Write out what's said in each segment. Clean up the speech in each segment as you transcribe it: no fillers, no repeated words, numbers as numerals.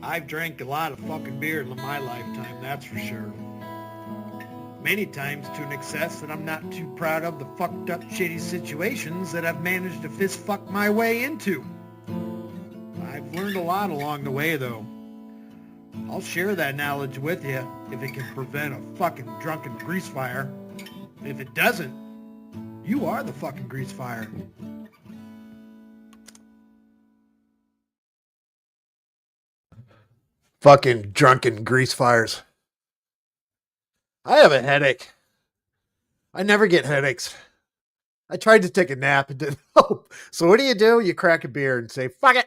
I've drank a lot of fucking beer in my lifetime, that's for sure. Many times to an excess that I'm not too proud of the fucked up shitty situations that I've managed to fist fuck my way into. I've learned a lot along the way though. I'll share that knowledge with you if it can prevent a fucking drunken grease fire. If it doesn't, you are the fucking grease fire. Fucking drunken grease fires. I have a headache. I never get headaches. I tried to take a nap and didn't help. So what do? You crack a beer and say, fuck it.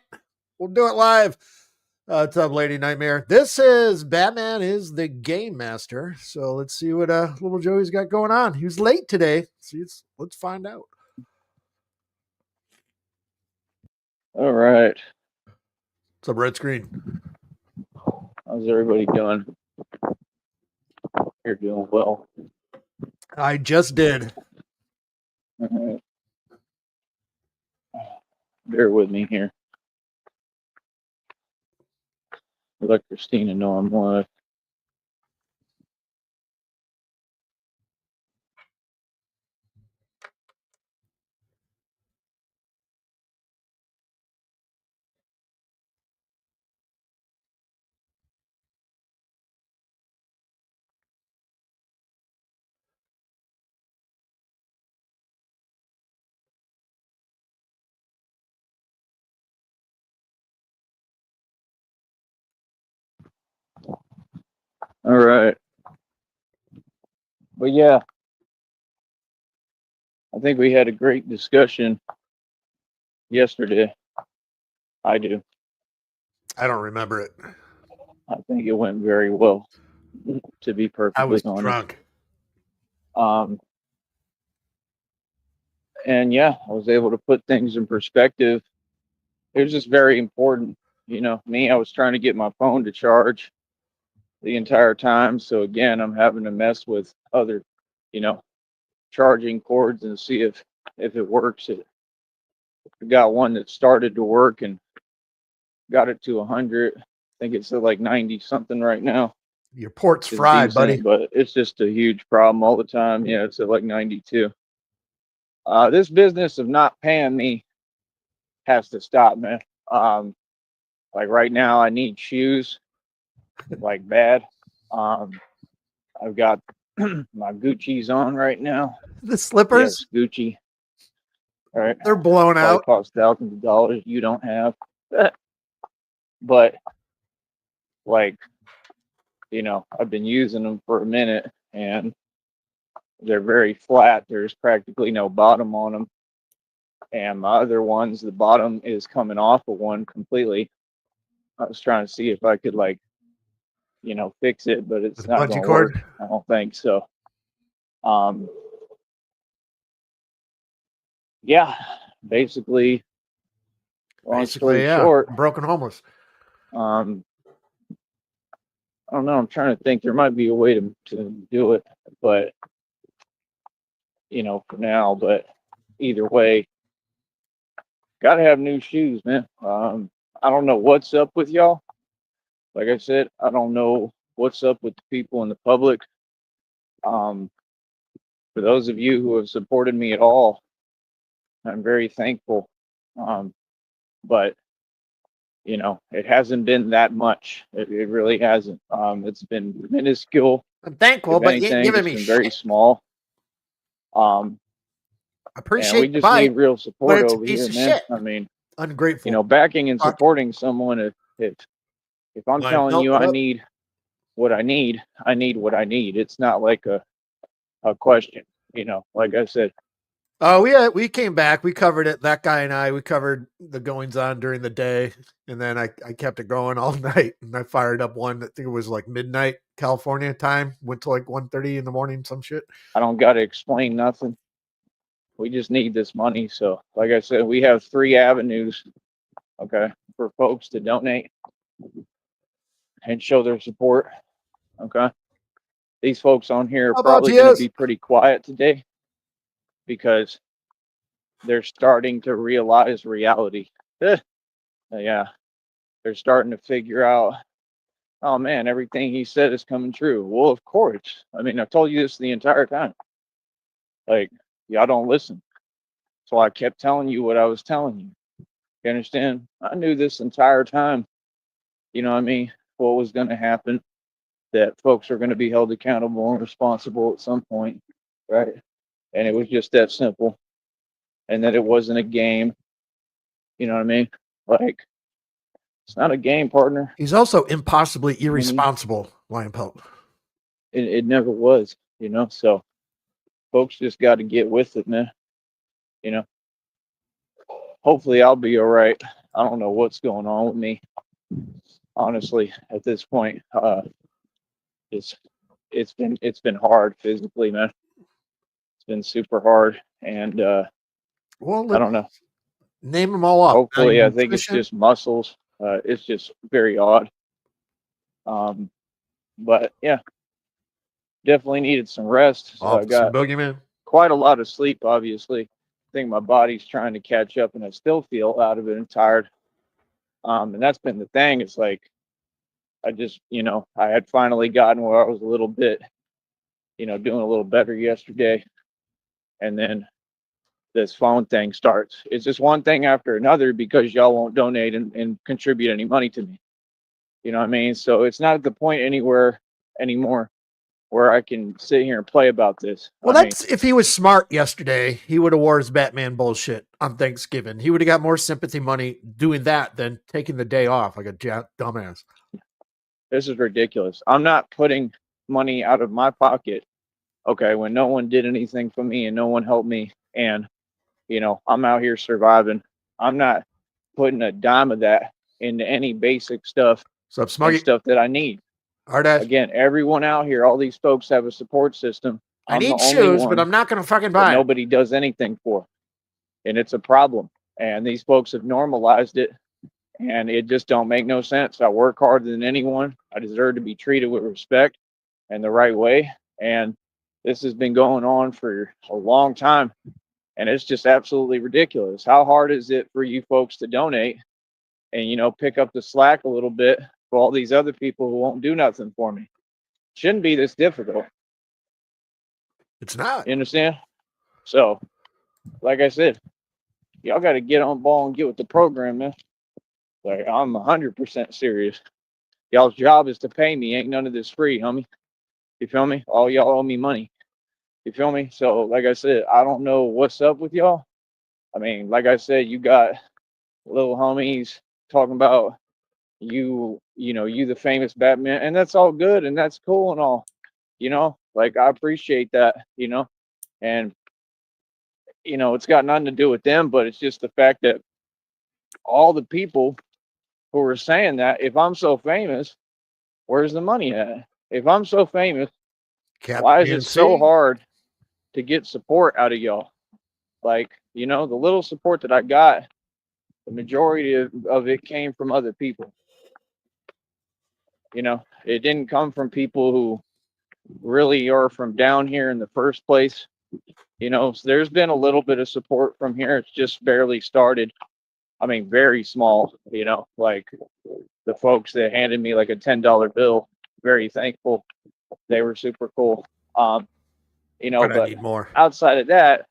We'll do it live. What's up, Lady Nightmare? This is Batman is the Game Master. So let's see what little Joey's got going on. He was late today. Let's find out. All right. What's up, Red Screen? How's everybody doing? You're doing well. I just did. All right. Bear with me here. Let Christina know I'm live. All right. But yeah, I think we had a great discussion yesterday. I do. I don't remember it. I think it went very well, to be I perfectly was honest. drunk. Um, and yeah, I was able to put things in perspective. It was just very important. You know, me, I was trying to get my phone to charge the entire time. So again, I'm having to mess with other, you know, charging cords and see if it works. I got one that started to work and got it to 100. I think it's at like 90 something right now. Your port's It's fried, buddy. decent, but it's just a huge problem all the time. Yeah, it's at like 92. This business of not paying me has to stop, man. Like right now, I need shoes, like bad. Um, I've got my Gucci's on right now. The slippers, Yes, Gucci. All right, they're blown probably out. cost thousands of dollars. You don't have, but like, you know, I've been using them for a minute and they're very flat. There's practically no bottom on them. And my other ones, the bottom is coming off of one completely. I was trying to see if I could like, you know, fix it, but it's With a not bungee going to work. cord. I don't think so. Um, yeah, basically, long story Yeah. short, Broken homeless. um, I don't know. I'm trying to think. There might be a way to do it, but you know, for now. But either way, gotta have new shoes, man. I don't know what's up with y'all. Like I said, I don't know what's up with the people in the public. Um, for those of you who have supported me at all, I'm very thankful. Um, but you know, it hasn't been that much. It really hasn't. It's been minuscule. I'm thankful, If but you ain't anything, giving it's me been very shit. small. Um, I and we appreciate the just need bite, real but support it's a over piece here, of man. shit. I mean, you Ungrateful. know, backing and Fuck. supporting someone. If I'm telling Nope, you I nope. need what I need what I need. It's not like a question, you know. Like I said, Oh, we came back. We covered it. That guy and I, we covered the goings on during the day, and then I kept it going all night. And I fired up one. I think it was like midnight California time. Went to like 1:30 in the morning. Some shit. I don't got to explain nothing. We just need this money. So, like I said, we have 3 avenues, okay, for folks to donate and show their support. Okay. These folks on here are How about probably going to you? be pretty quiet today because they're starting to realize reality. Yeah. they're starting to figure out, oh man, everything he said is coming true. Well, of course. I mean, I've told you this the entire time. Like, y'all don't listen. So I kept telling you what I was telling you. You understand? I knew this entire time, you know what I mean, what was going to happen, that folks are going to be held accountable and responsible at some point, right? And it was just that simple. And that it wasn't a game, you know what I mean? Like, it's not a game, partner. He's also impossibly You know what I mean? irresponsible, Lion Pelt. It never was, you know? So folks just got to get with it, man. You know, hopefully I'll be all right. I don't know what's going on with me, honestly, at this point. It's it's been hard physically, man. It's been super hard, and Well, I let's don't know. name them all off. Hopefully, I think it's Malnutrition, just muscles. It's just very odd. Um, but yeah, definitely needed some rest. So I office and got boogeyman. quite a lot of sleep. Obviously, I think my body's trying to catch up, and I still feel out of it and tired. And that's been the thing. It's like I just, I had finally gotten where I was a little bit, doing a little better yesterday, and then this phone thing starts. It's just one thing after another because y'all won't donate and contribute any money to me. You know what I mean? So it's not at the point anywhere anymore where I can sit here and play about this. Well, I mean, that's if he was smart yesterday, he would have wore his Batman bullshit on Thanksgiving. He would have got more sympathy money doing that than taking the day off like a dumbass. this is ridiculous. I'm not putting money out of my pocket, okay, when no one did anything for me and no one helped me. And, I'm out here surviving. I'm not putting a dime of that into any basic stuff So, and Smuggy, stuff that I need. Ardash, Again, everyone out here, all these folks have a support system. I I'm the need only shoes, but one I'm not going to fucking that buy them. nobody does anything for. And it's a problem. And these folks have normalized it, and it just don't make no sense. I work harder than anyone. I deserve to be treated with respect and the right way. And this has been going on for a long time. And it's just absolutely ridiculous. How hard is it for you folks to donate and, pick up the slack a little bit for all these other people who won't do nothing for me? Shouldn't be this difficult. It's not. You understand? So, like I said, y'all got to get on ball and get with the program, man. Like, I'm 100% serious. Y'all's job is to pay me. Ain't none of this free, homie. You feel me? All y'all owe me money. You feel me? So, like I said, I don't know what's up with y'all. I mean, like I said, you got little homies talking about you the famous Batman, and that's all good and that's cool and all, like I appreciate that, and it's got nothing to do with them, but it's just the fact that all the people who are saying that, if I'm so famous, where's the money at? If I'm so famous, Cap why is it so PNC. hard to get support out of y'all? Like, the little support that I got, the majority of it came from other people. It didn't come from people who really are from down here in the first place. So there's been a little bit of support from here. It's just barely started. I mean, very small, like the folks that handed me like a $10 bill, very thankful. They were super cool. But I But need more. outside of that,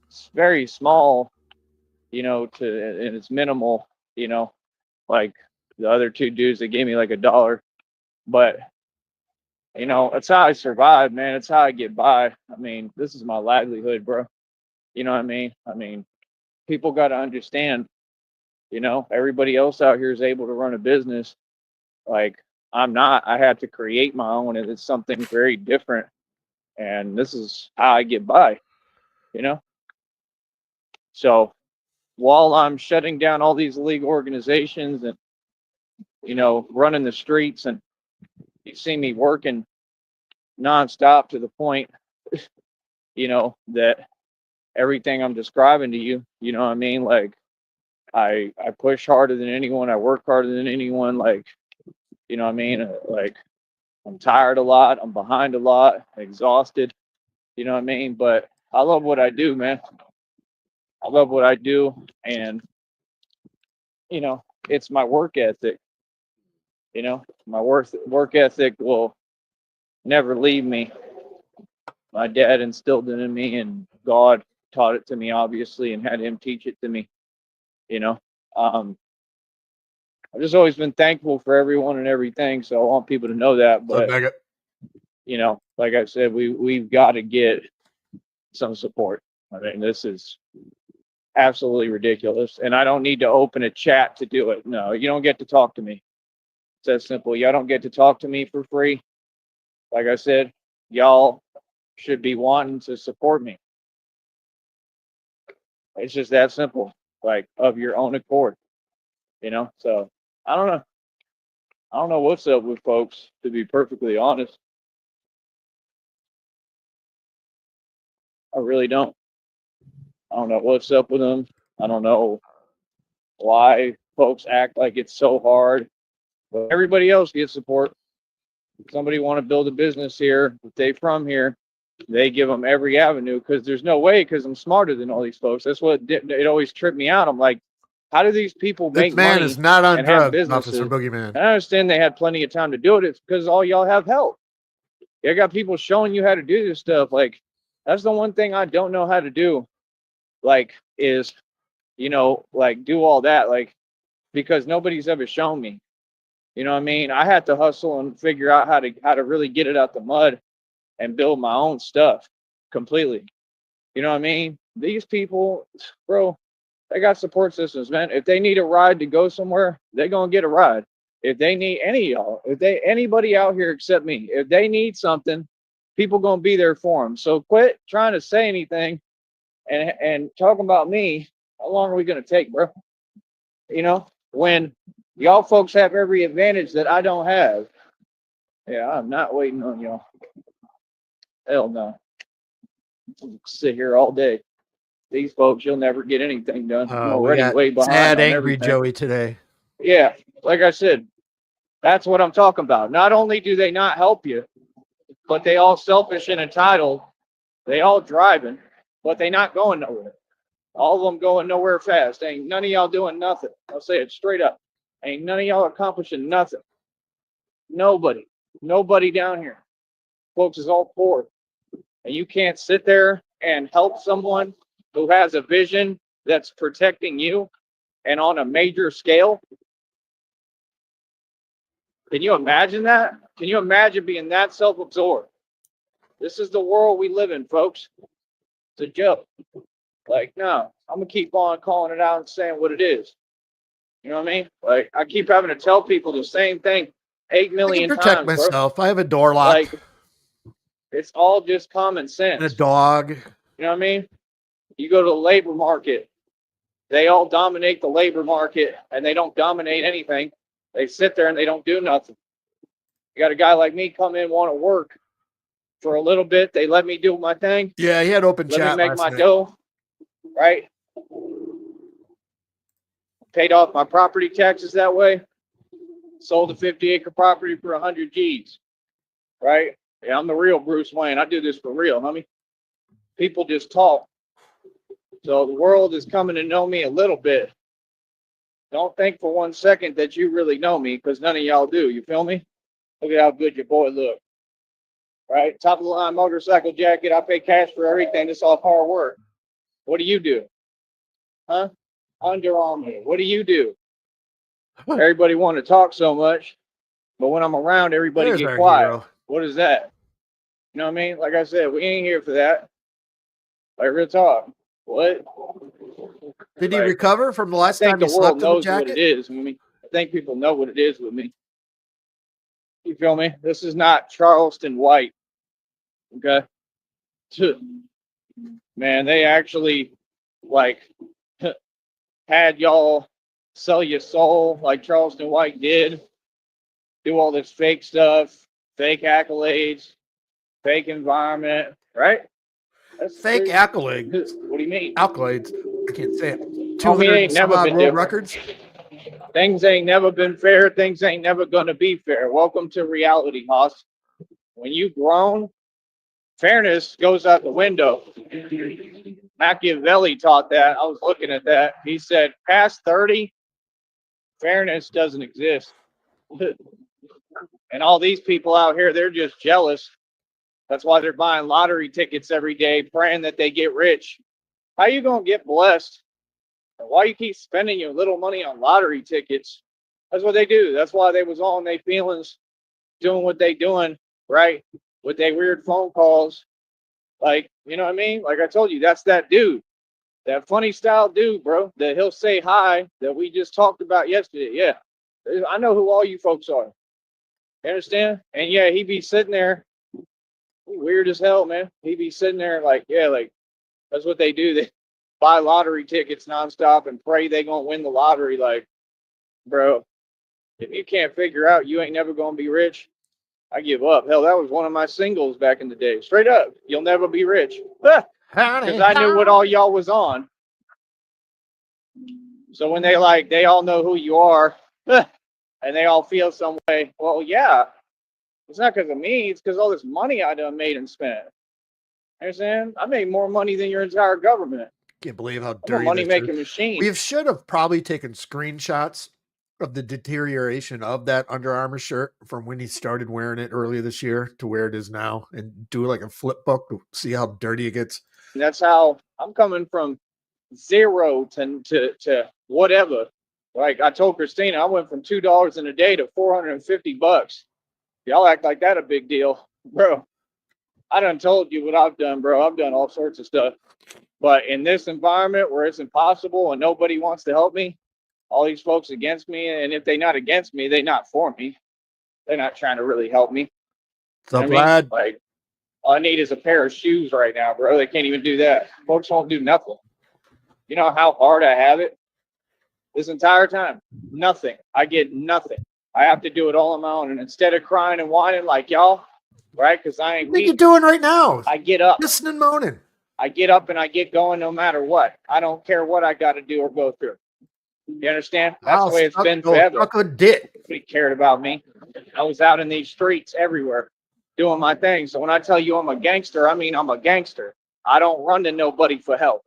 it's very small, and it's minimal, like the other two dudes that gave me like $1. But that's how I survive, man. It's how I get by. I mean, this is my livelihood, bro. You know what I mean? I mean, people got to understand, everybody else out here is able to run a business. Like, I'm not. I had to create my own, and it's something very different. And this is how I get by, you know? So while I'm shutting down all these league organizations and, running the streets, and you see me working nonstop to the point, that everything I'm describing to you, you know what I mean? Like, I push harder than anyone. I work harder than anyone. Like, you know what I mean? Like, I'm tired a lot. I'm behind a lot. Exhausted. You know what I mean? But I love what I do, man. I love what I do, and it's my work ethic. My work ethic will never leave me. My dad instilled it in me, and God taught it to me, obviously, and had him teach it to me. You know, um, I've just always been thankful for everyone and everything. So I want people to know that. So, But Mega, like I said, we've got to get some support. I mean, this is absolutely ridiculous, and I don't need to open a chat to do it. No, you don't get to talk to me. It's that simple. Y'all don't get to talk to me for free. Like I said, y'all should be wanting to support me. It's just that simple, like of your own accord, So I don't know. I don't know what's up with folks, to be perfectly honest. I really don't. I don't know what's up with them. I don't know why folks act like it's so hard. But everybody else gets support. Somebody want to build a business here, if they from here, they give them every avenue, because there's no way, because I'm smarter than all these folks. That's what it always tripped me out. I'm like, how do these people this make man money is not on and have drugs, Officer businesses? Boogeyman. And I understand they had plenty of time to do it. It's because all y'all have help. You got people showing you how to do this stuff. Like, that's the one thing I don't know how to do. Like, is, like do all that. Like, because nobody's ever shown me. You know what I mean? I had to hustle and figure out how to really get it out the mud and build my own stuff completely. You know what I mean? These people, bro, they got support systems, man. If they need a ride to go somewhere, they're gonna get a ride. If they need anybody out here except me, if they need something, people gonna be there for them. So quit trying to say anything and talking about me. How long are we gonna take, bro? When y'all folks have every advantage that I don't have. Yeah, I'm not waiting on y'all. Hell no. Sit here all day. These folks, you'll never get anything done. I'm We already got way behind sad, on angry everything. Joey today. Yeah, like I said, that's what I'm talking about. Not only do they not help you, but they all selfish and entitled. They all driving, but they not going nowhere. All of them going nowhere fast. Ain't none of y'all doing nothing. I'll say it straight up. Ain't none of y'all accomplishing nothing. Nobody. Nobody down here. Folks is all poor. And you can't sit there and help someone who has a vision that's protecting you and on a major scale. Can you imagine that? Can you imagine being that self-absorbed? This is the world we live in, folks. It's a joke. Like, no, I'm gonna keep on calling it out and saying what it is. You know what I mean? Like, I keep having to tell people the same thing 8 I can million protect times, bro. myself. I have a door lock Like, it's all just common and a sense. dog. You know what I mean? You go to the labor market, they all dominate the labor market and they don't dominate anything. They sit there and they don't do nothing. You got a guy like me come in, want to work for a little bit. They let me do my thing. Yeah, he had open Let me chat make last my night. dough, right? Paid off my property taxes that way. Sold a 50-acre property for 100 G's, right? Yeah, I'm the real Bruce Wayne. I do this for real, homie. People just talk. So the world is coming to know me a little bit. Don't think for 1 second that you really know me, because none of y'all do. You feel me? Look at how good your boy look. Right? Top of the line motorcycle jacket. I pay cash for everything. It's all hard work. What do you do? Huh? Under Armour. What do you do? Everybody want to talk so much, but when I'm around, everybody There's get our quiet. hero. What is that? You know what I mean? Like I said, we ain't here for that. Like, real talk. What? Did he Like, recover from the I last think time the he world slept in the knows what it jacket? is. I think people know what it is with me. You feel me? This is not Charleston White. Okay. Man, they actually like had y'all sell your soul like Charleston White did. Do all this fake stuff, fake accolades, fake environment, right? That's Fake accolades. what do you mean? Accolades. I can't say it. Homie, 200 ain't and some never odd been world different. records. Things ain't never been fair. Things ain't never gonna be fair. Welcome to reality, Hoss. When you grown, fairness goes out the window. Machiavelli taught that. I was looking at that. He said, past 30, Fairness doesn't exist. And all these people out here, they're just jealous. That's why they're buying lottery tickets every day, praying that they get rich. How you gonna get blessed? And why you keep spending your little money on lottery tickets? That's what they do. That's why they was on their feelings, doing what they doing, right? With their weird phone calls. Like, you know what I mean? Like I told you, that's that dude. That funny style dude, bro, that he'll say hi that we just talked about yesterday. Yeah. I know who all you folks are. You understand? And yeah, he be sitting there, weird as hell, man. He be sitting there like, yeah, like that's what they do. They buy lottery tickets nonstop and pray they gonna win the lottery. Like, bro, if you can't figure out you ain't never gonna be rich, I give up. Hell, that was one of my singles back in the day. Straight up, you'll never be rich. Because I knew what all y'all was on. So when they all know who you are, and they all feel some way. Well, yeah, it's not because of me. It's because all this money I done made and spent. You understand? I made more money than your entire government. Can't believe how I'm a dirty money this is. making machine. We should have probably taken screenshots of the deterioration of that Under Armour shirt from when he started wearing it earlier this year to where it is now, and do like a flip book to see how dirty it gets. And that's how I'm coming from zero to whatever. Like I told Christina, I went from $2 in a day to $450. Y'all act like that a big deal, bro. I done told you what I've done, bro. I've done all sorts of stuff. But in this environment where it's impossible and nobody wants to help me, all these folks against me, and if they're not against me, they're not for me. They're not trying to really help me. So I mean, glad. like, all I need is a pair of shoes right now, bro. They can't even do that. Folks won't do nothing. You know how hard I have it this entire time? Nothing. I get nothing. I have to do it all on my own. And instead of crying and whining like y'all, right? Because I ain't What are you weak. doing right now? I get up. Pissing and moaning. I get up and I get going no matter what. I don't care what I got to do or go through. You understand? That's the way it's been forever. Suck a dick. Nobody cared about me. I was out in these streets everywhere doing my thing. So when I tell you I'm a gangster, I mean I'm a gangster. I don't run to nobody for help.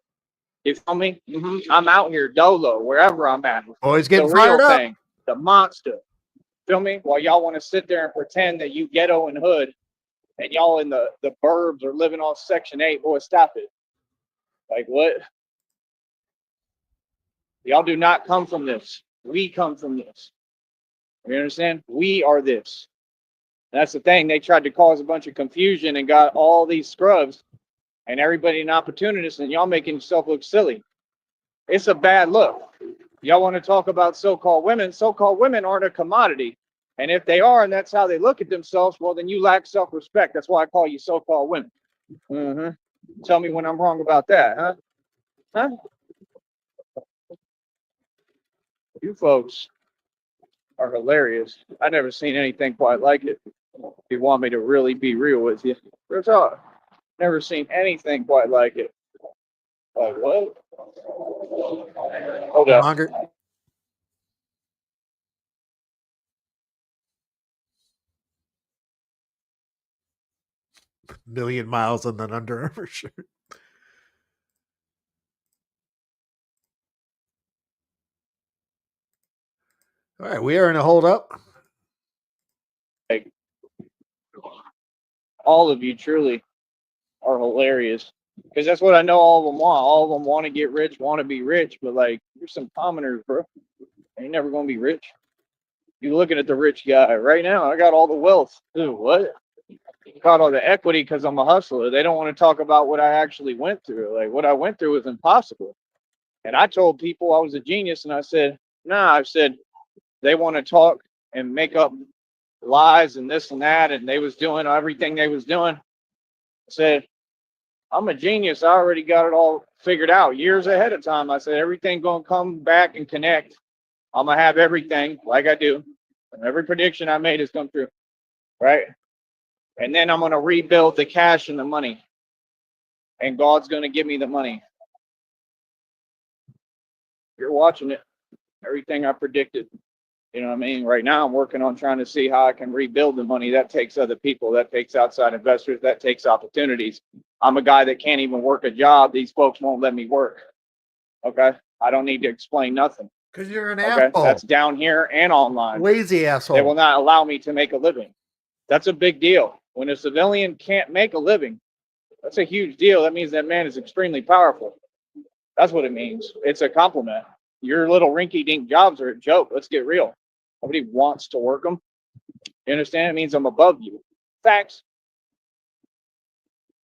You feel me? I'm out here dolo, wherever I'm at. Always The getting real fired up. thing, the monster. Feel me? While y'all want to sit there and pretend that you ghetto and hood and y'all in the burbs are living on Section 8, boy, stop it. Like what? Y'all do not come from this. We come from this. You understand? We are this. That's the thing. They tried to cause a bunch of confusion and got all these scrubs and everybody an opportunist, and y'all making yourself look silly. It's a bad look. Y'all want to talk about so-called women? So-called women aren't a commodity. And if they are, and that's how they look at themselves, well, then you lack self-respect. That's why I call you so-called women. Tell me when I'm wrong about that, huh? Huh? You folks are hilarious. I've never seen anything quite like it. If you want me to really be real with you, real talk. Never seen anything quite like it. Like what? Hold up. Longer. Million miles on an Under Armour shirt. All right, we are in a hold up. Like, all of you truly are hilarious. Because that's what I know all of them want. All of them want to get rich, want to be rich, but like, you're some commoners, bro. You're never going to be rich. You're looking at the rich guy right now. I got all the wealth. Dude, what? Got all the equity because I'm a hustler. They don't want to talk about what I actually went through. Like, what I went through was impossible. And I told people I was a genius, and I said, nah, I said, they want to talk and make up lies and this and that, and they was doing everything they was doing. I said, I'm a genius. I already got it all figured out years ahead of time. I said, everything going to come back and connect. I'm going to have everything like I do. And every prediction I made has come true. Right? And then I'm going to rebuild the cash and the money. And God's going to give me the money. You're watching it. Everything I predicted. You know what I mean? Right now, I'm working on trying to see how I can rebuild the money. That takes other people. That takes outside investors. That takes opportunities. I'm a guy that can't even work a job. These folks won't let me work. Okay? I don't need to explain nothing. Because you're an Okay, asshole. that's down here and online. Lazy asshole. They will not allow me to make a living. That's a big deal. When a civilian can't make a living, that's a huge deal. That means that man is extremely powerful. That's what it means. It's a compliment. Your little rinky-dink jobs are a joke. Let's get real. Nobody wants to work them. You understand? It means I'm above you. Facts.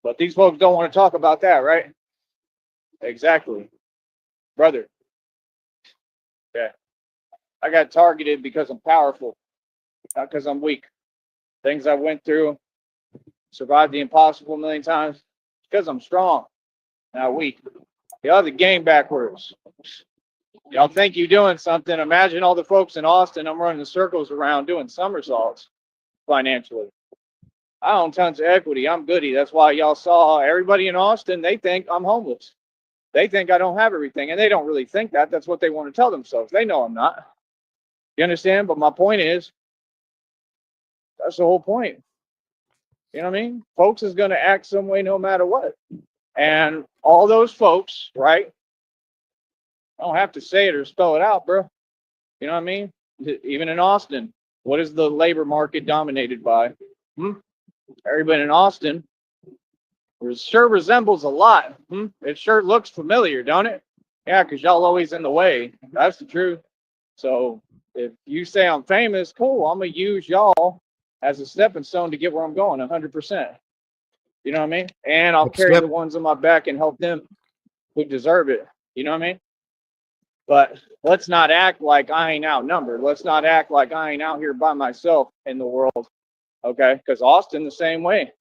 But these folks don't want to talk about that, right? Exactly. Brother. Okay. I got targeted because I'm powerful, not because I'm weak. Things I went through, survived the impossible a million times, because I'm strong, not weak. Y'all have the game backwards. Y'all think you're doing something. Imagine all the folks in Austin I'm running circles around doing somersaults financially. I own tons of equity. I'm goody. That's why y'all saw everybody in Austin, they think I'm homeless. They think I don't have everything, and they don't really think that. That's what they want to tell themselves. They know I'm not. You understand? But my point is, that's the whole point. You know what I mean? Folks is going to act some way no matter what. And all those folks, right? I don't have to say it or spell it out, bro. You know what I mean? Even in Austin, what is the labor market dominated by? Everybody in Austin sure resembles a lot. It sure looks familiar, don't it? Yeah, because y'all always in the way. That's the truth. So if you say I'm famous, cool, I'm going to use y'all as a stepping stone to get where I'm going 100%. You know what I mean? And I'll carry the ones on my back and help them who deserve it. You know what I mean? But let's not act like I ain't outnumbered. Let's not act like I ain't out here by myself in the world. Okay? Because Austin, the same way.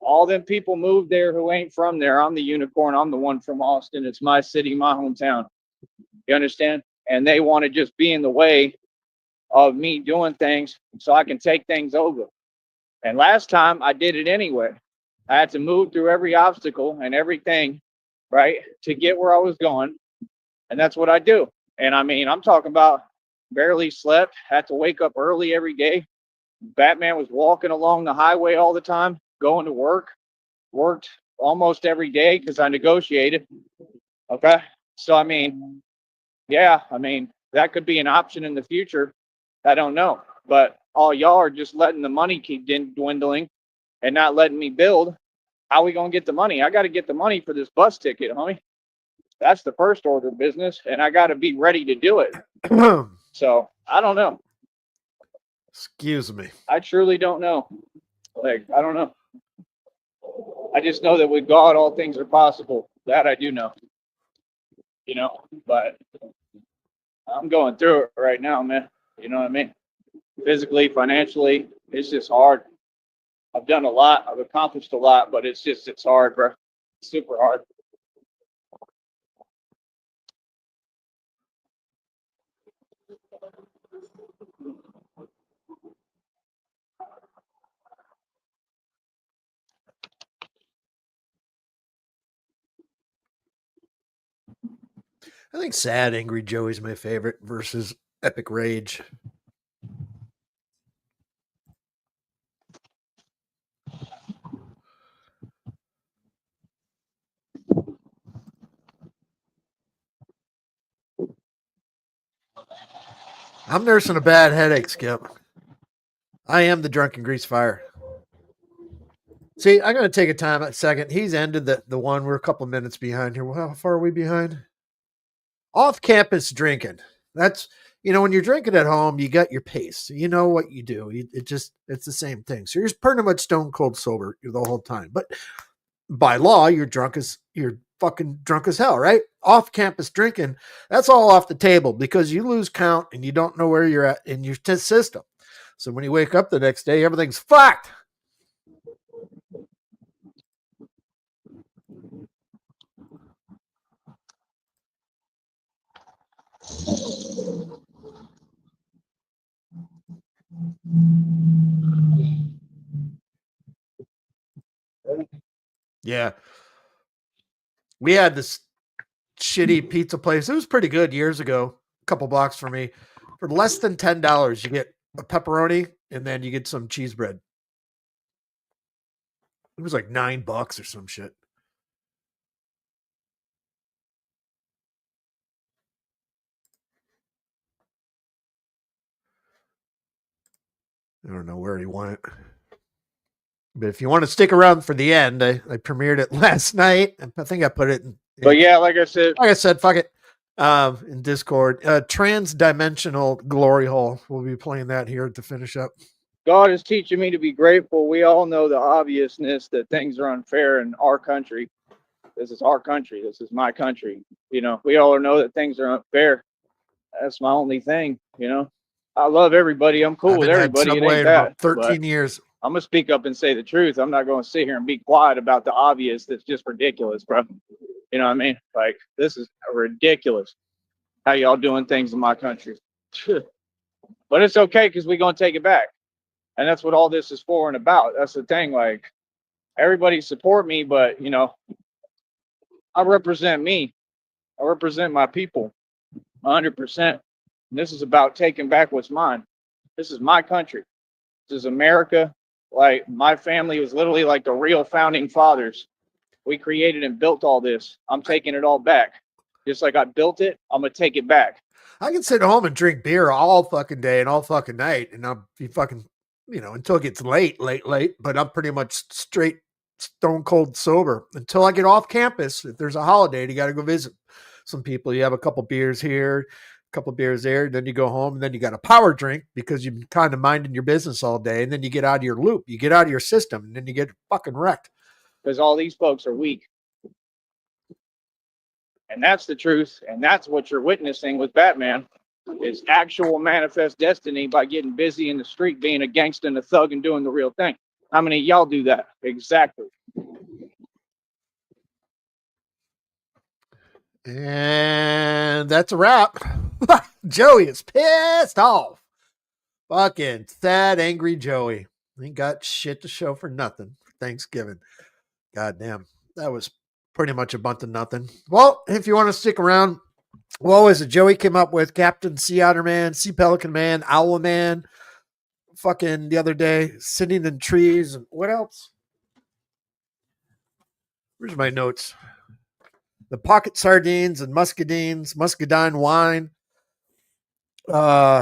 All them people moved there who ain't from there. I'm the unicorn. I'm the one from Austin. It's my city, my hometown. You understand? And they want to just be in the way of me doing things so I can take things over. And last time I did it anyway. I had to move through every obstacle and everything, right, to get where I was going. And that's what I do. And I mean, I'm talking about barely slept, had to wake up early every day. Batman was walking along the highway all the time, going to work, worked almost every day because I negotiated. Okay. So, I mean, yeah, I mean, that could be an option in the future. I don't know. But all y'all are just letting the money keep dwindling and not letting me build. How are we going to get the money? I got to get the money for this bus ticket, homie. That's the first order of business, and I got to be ready to do it. So I don't know. Excuse me. I truly don't know. Like, I don't know. I just know that with God, all things are possible. That I do know. You know, but I'm going through it right now, man. You know what I mean? Physically, financially, it's just hard. I've done a lot. I've accomplished a lot, but it's hard, bro. It's super hard. I think Sad Angry Joey's my favorite versus Epic Rage. I'm nursing a bad headache, Skip. I am the drunken grease fire. See, I'm going to take a second. He's ended the one. We're a couple minutes behind here. Well, how far are we behind? Off campus drinking. That's, when you're drinking at home, you got your pace. You know what you do. It's the same thing. So you're pretty much stone cold sober the whole time. But by law, you're fucking drunk as hell, right? Off campus drinking, that's all off the table because you lose count and you don't know where you're at in your system. So when you wake up the next day, everything's fucked. Yeah. We had this shitty pizza place. It was pretty good years ago, a couple blocks from me. For less than $10, you get a pepperoni and then you get some cheese bread. It was like $9 or some shit. I don't know where he went. But if you want to stick around for the end, I premiered it last night. I think I put it in. But yeah, like I said, fuck it. In Discord, Trans-Dimensional Glory Hole. We'll be playing that here to finish up. God is teaching me to be grateful. We all know the obviousness that things are unfair in our country. This is our country. This is my country. You know, we all know that things are unfair. That's my only thing. You know, I love everybody. I'm cool with everybody. It ain't that. About 13 years. I'm going to speak up and say the truth. I'm not going to sit here and be quiet about the obvious. That's just ridiculous, bro. You know what I mean? Like, this is ridiculous how y'all doing things in my country. But it's okay because we're going to take it back. And that's what all this is for and about. That's the thing. Like, everybody support me, but, you know, I represent me. I represent my people 100%. And this is about taking back what's mine. This is my country. This is America. Like, my family was literally like the real founding fathers. We created and built all this. I'm taking it all back. Just like I built it, I'm going to take it back. I can sit home and drink beer all fucking day and all fucking night, and I'll be fucking, you know, until it gets late, but I'm pretty much straight stone cold sober until I get off campus. If there's a holiday, you got to go visit some people. You have a couple beers here, a couple beers there, then you go home, and then you got a power drink because you've been kind of minding your business all day, and then you get out of your loop, you get out of your system, and then you get fucking wrecked. Because all these folks are weak. And that's the truth, and that's what you're witnessing with Batman, is actual manifest destiny by getting busy in the street, being a gangster and a thug and doing the real thing. How many of y'all do that? Exactly. And that's a wrap. Joey is pissed off. Fucking sad, angry Joey. Ain't got shit to show for nothing for Thanksgiving. Goddamn. That was pretty much a bunch of nothing. Well, if you want to stick around, what was it Joey came up with? Captain Sea Otter Man, Sea Pelican Man, Owl Man, fucking the other day, sitting in trees, and what else? Where's my notes? The pocket sardines and muscadine wine.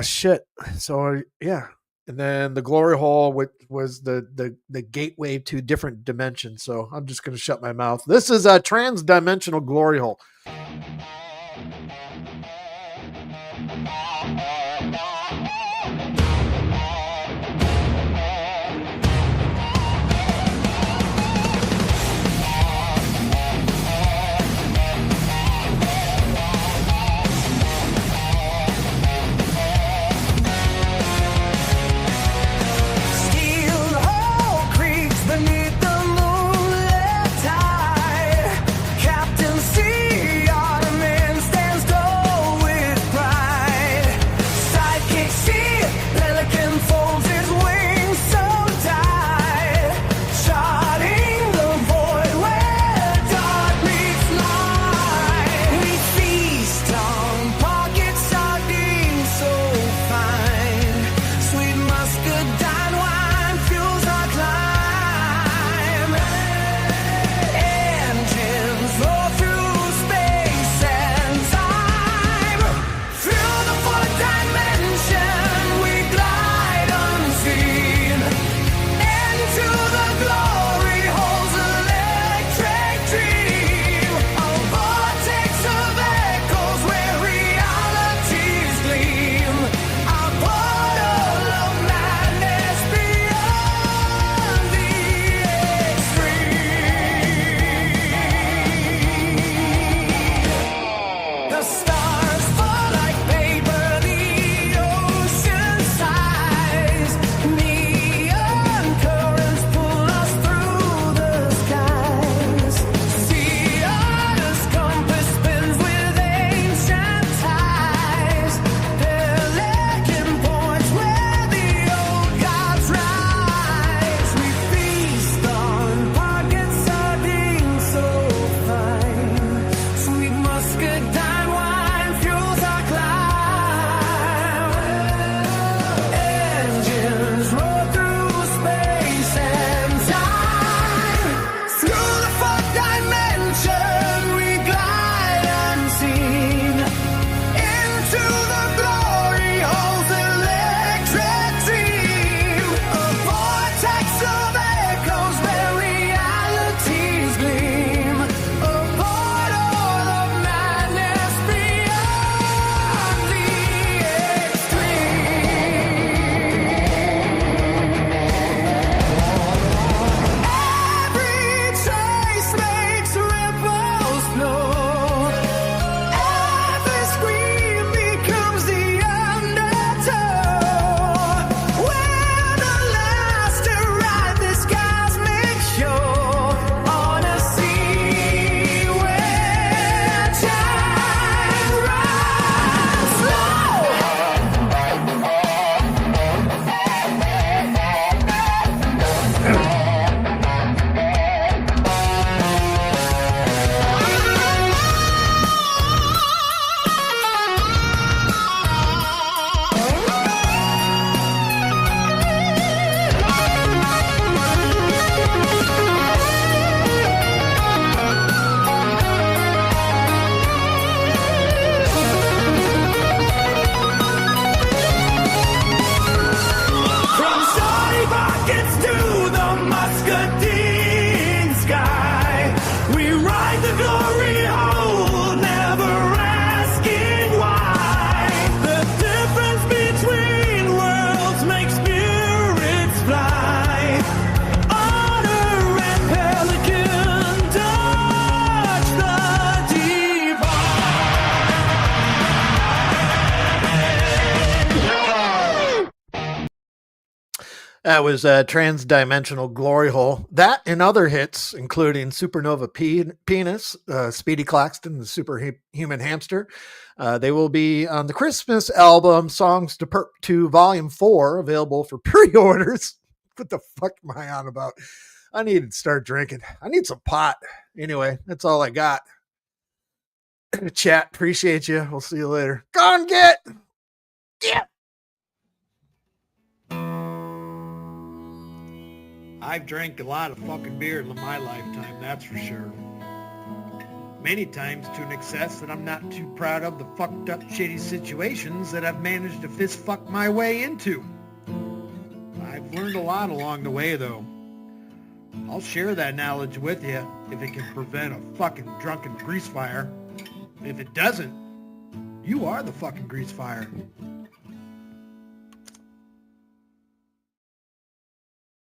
Shit. So yeah. And then the glory hole, which was the gateway to different dimensions. So I'm just going to shut my mouth. This is a trans-dimensional glory hole. Pelican folds his way. That was Transdimensional Glory Hole. That and other hits, including Supernova Penis, Speedy Claxton, the Superhuman Hamster. They will be on the Christmas album Songs to Perp 2 Volume 4, available for pre-orders. What the fuck am I on about? I need to start drinking. I need some pot. Anyway, that's all I got. Chat, appreciate you. We'll see you later. Go and get. Yeah. I've drank a lot of fucking beer in my lifetime, that's for sure. Many times to an excess that I'm not too proud of the fucked up shitty situations that I've managed to fist fuck my way into. I've learned a lot along the way though. I'll share that knowledge with you if it can prevent a fucking drunken grease fire. If it doesn't, you are the fucking grease fire.